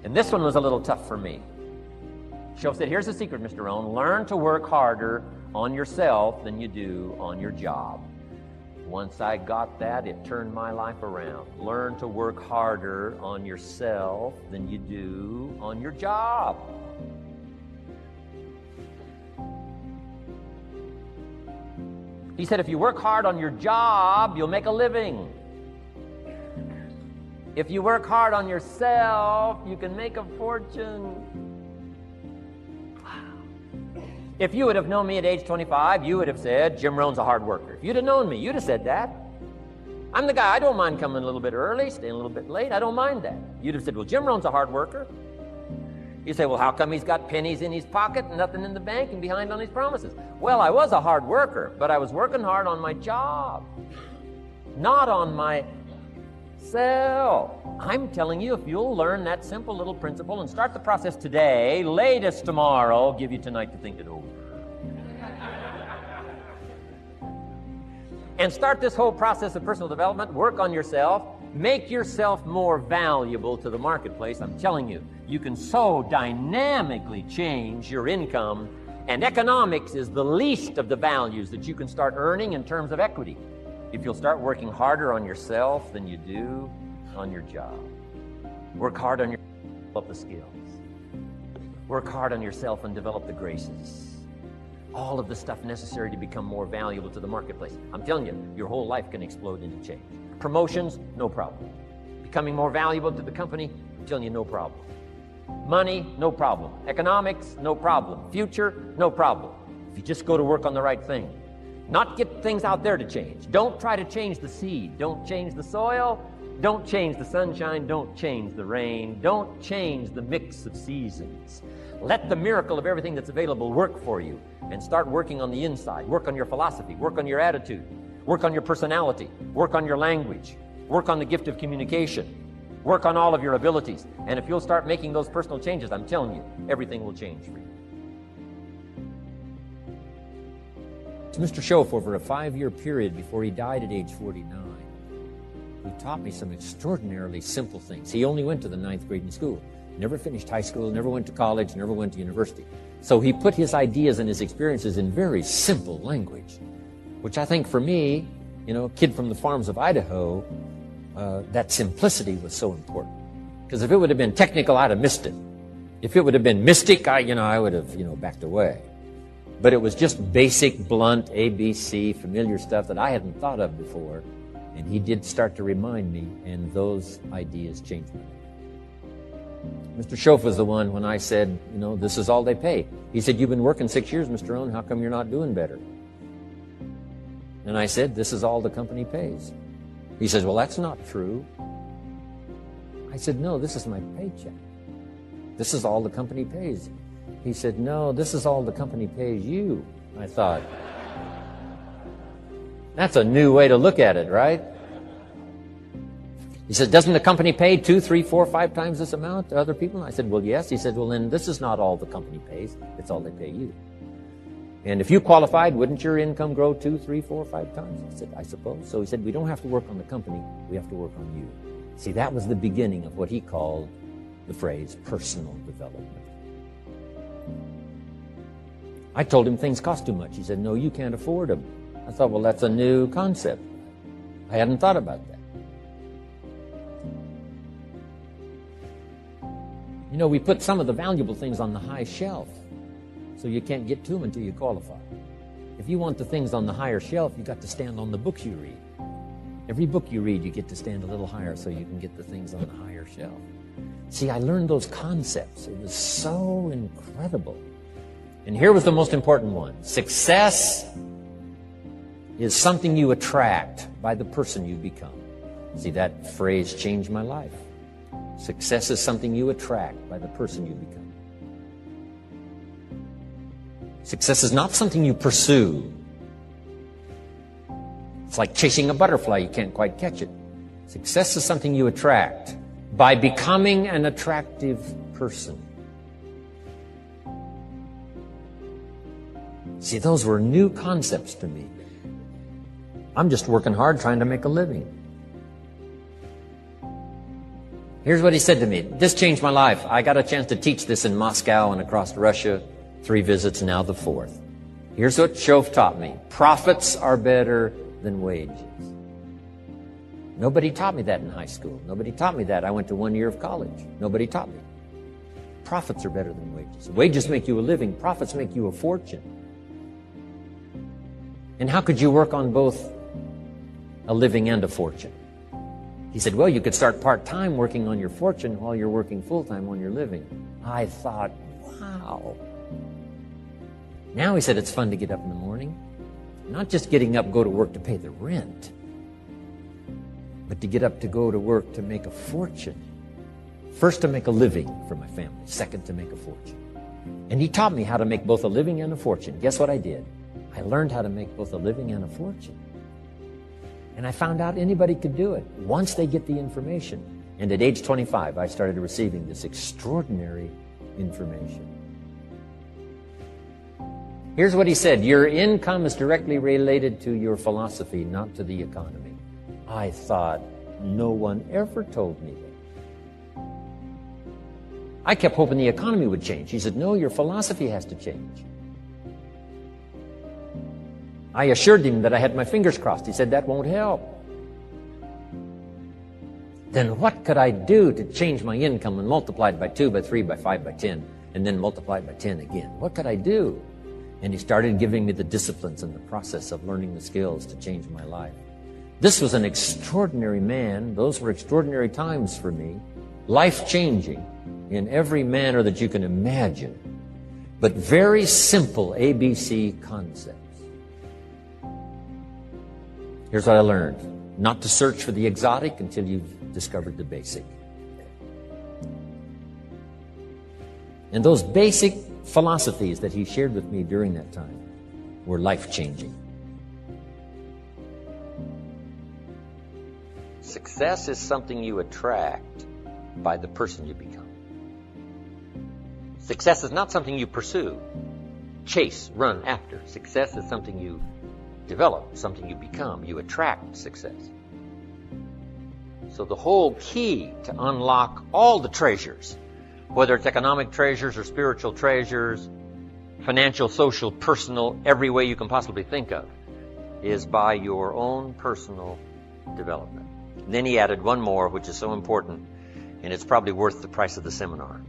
And this one was a little tough for me. Shoaff said, here's the secret, Mr. Rohn. Learn to work harder on yourself than you do on your job. Once I got that, it turned my life around. Learn to work harder on yourself than you do on your job. He said, if you work hard on your job, you'll make a living. If you work hard on yourself, you can make a fortune. Wow. If you would have known me at age 25, you would have said, Jim Rohn's a hard worker. If you'd have known me, you'd have said that. I'm the guy, I don't mind coming a little bit early, staying a little bit late. I don't mind that. You'd have said, well, Jim Rohn's a hard worker. You say, well, how come he's got pennies in his pocket and nothing in the bank and behind on his promises? Well, I was a hard worker, but I was working hard on my job, not on myself. I'm telling you, if you'll learn that simple little principle and start the process today, latest tomorrow, I'll give you tonight to think it over. And start this whole process of personal development, work on yourself, make yourself more valuable to the marketplace. I'm telling you, you can so dynamically change your income, and economics is the least of the values that you can start earning in terms of equity if you'll start working harder on yourself than you do on your job. Work hard on yourself and develop the skills. Work hard on yourself and develop the graces. All of the stuff necessary to become more valuable to the marketplace. I'm telling you, your whole life can explode into change. Promotions, no problem. Becoming more valuable to the company, I'm telling you, no problem. Money, no problem. Economics, no problem. Future, no problem. If you just go to work on the right thing. Not get things out there to change. Don't try to change the seed. Don't change the soil. Don't change the sunshine. Don't change the rain. Don't change the mix of seasons. Let the miracle of everything that's available work for you, and start working on the inside. Work on your philosophy. Work on your attitude. Work on your personality. Work on your language. Work on the gift of communication. Work on all of your abilities. And if you'll start making those personal changes, I'm telling you, everything will change for you. Mr. Shoaff, over a 5-year period before he died at age 49, who taught me some extraordinarily simple things. He only went to the 9th grade in school, never finished high school, never went to college, never went to university. So he put his ideas and his experiences in very simple language, which I think for me, you know, a kid from the farms of Idaho, that simplicity was so important. Because if it would have been technical, I'd have missed it. If it would have been mystic, I would have, backed away. But it was just basic, blunt, ABC, familiar stuff that I hadn't thought of before. And he did start to remind me, and those ideas changed me. Mr. Shoaff was the one when I said, this is all they pay. He said, you've been working 6 years, Mr. Rohn, how come you're not doing better? And I said, this is all the company pays. He says, well, that's not true. I said, no, this is my paycheck. This is all the company pays. He said, no, this is all the company pays you. I thought, that's a new way to look at it, right? He said, doesn't the company pay 2, 3, 4, 5 times this amount to other people? I said, well, yes. He said, well, then this is not all the company pays. It's all they pay you. And if you qualified, wouldn't your income grow 2, 3, 4, 5 times? I said, I suppose. So he said, we don't have to work on the company. We have to work on you. See, that was the beginning of what he called the phrase personal development. I told him things cost too much. He said, no, you can't afford them. I thought, well, that's a new concept. I hadn't thought about that. We put some of the valuable things on the high shelf, so you can't get to them until you qualify. If you want the things on the higher shelf, you got to stand on the books you read. Every book you read, you get to stand a little higher so you can get the things on the higher shelf. See, I learned those concepts. It was so incredible. And here was the most important one. Success is something you attract by the person you become. See, that phrase changed my life. Success is something you attract by the person you become. Success is not something you pursue. It's like chasing a butterfly. You can't quite catch it. Success is something you attract by becoming an attractive person. See, those were new concepts to me. I'm just working hard trying to make a living. Here's what he said to me. This changed my life. I got a chance to teach this in Moscow and across Russia. 3 visits, now the 4th. Here's what Shof taught me. Profits are better than wages. Nobody taught me that in high school. Nobody taught me that. I went to 1 year of college. Nobody taught me. Profits are better than wages. Wages make you a living. Profits make you a fortune. And how could you work on both a living and a fortune? He said, well, you could start part-time working on your fortune while you're working full-time on your living. I thought, wow. Now, he said, it's fun to get up in the morning. Not just getting up, go to work to pay the rent, but to get up to go to work to make a fortune. First, to make a living for my family. Second, to make a fortune. And he taught me how to make both a living and a fortune. Guess what I did? I learned how to make both a living and a fortune. And I found out anybody could do it once they get the information. And at age 25, I started receiving this extraordinary information. Here's what he said. Your income is directly related to your philosophy, not to the economy. I thought, no one ever told me that. I kept hoping the economy would change. He said, no, your philosophy has to change. I assured him that I had my fingers crossed. He said, that won't help. Then what could I do to change my income and multiply it by 2, by 3, by 5, by 10, and then multiply it by 10 again? What could I do? And he started giving me the disciplines and the process of learning the skills to change my life. This was an extraordinary man. Those were extraordinary times for me. Life-changing in every manner that you can imagine. But very simple ABC concepts. Here's what I learned. Not to search for the exotic until you've discovered the basic. And those basic philosophies that he shared with me during that time were life-changing. Success is something you attract by the person you become. Success is not something you pursue, chase, run after. Success is something you develop, something you become. You attract success. So the whole key to unlock all the treasures, whether it's economic treasures or spiritual treasures, financial, social, personal, every way you can possibly think of, is by your own personal development. And then he added one more, which is so important, and it's probably worth the price of the seminar.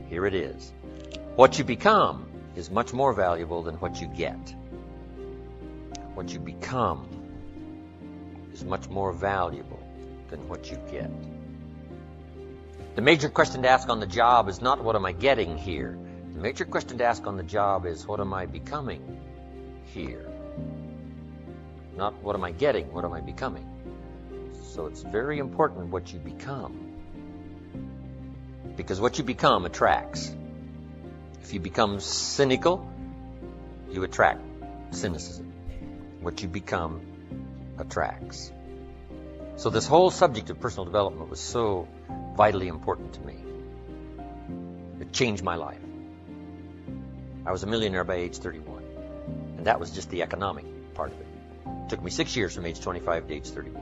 Here it is. What you become is much more valuable than what you get. What you become is much more valuable than what you get. The major question to ask on the job is not what am I getting here. The major question to ask on the job is what am I becoming here. Not what am I getting, what am I becoming. So it's very important what you become. Because what you become attracts. If you become cynical, you attract cynicism. What you become attracts. So this whole subject of personal development was so vitally important to me. It changed my life. I was a millionaire by age 31. And that was just the economic part of it. It took me 6 years from age 25 to age 31.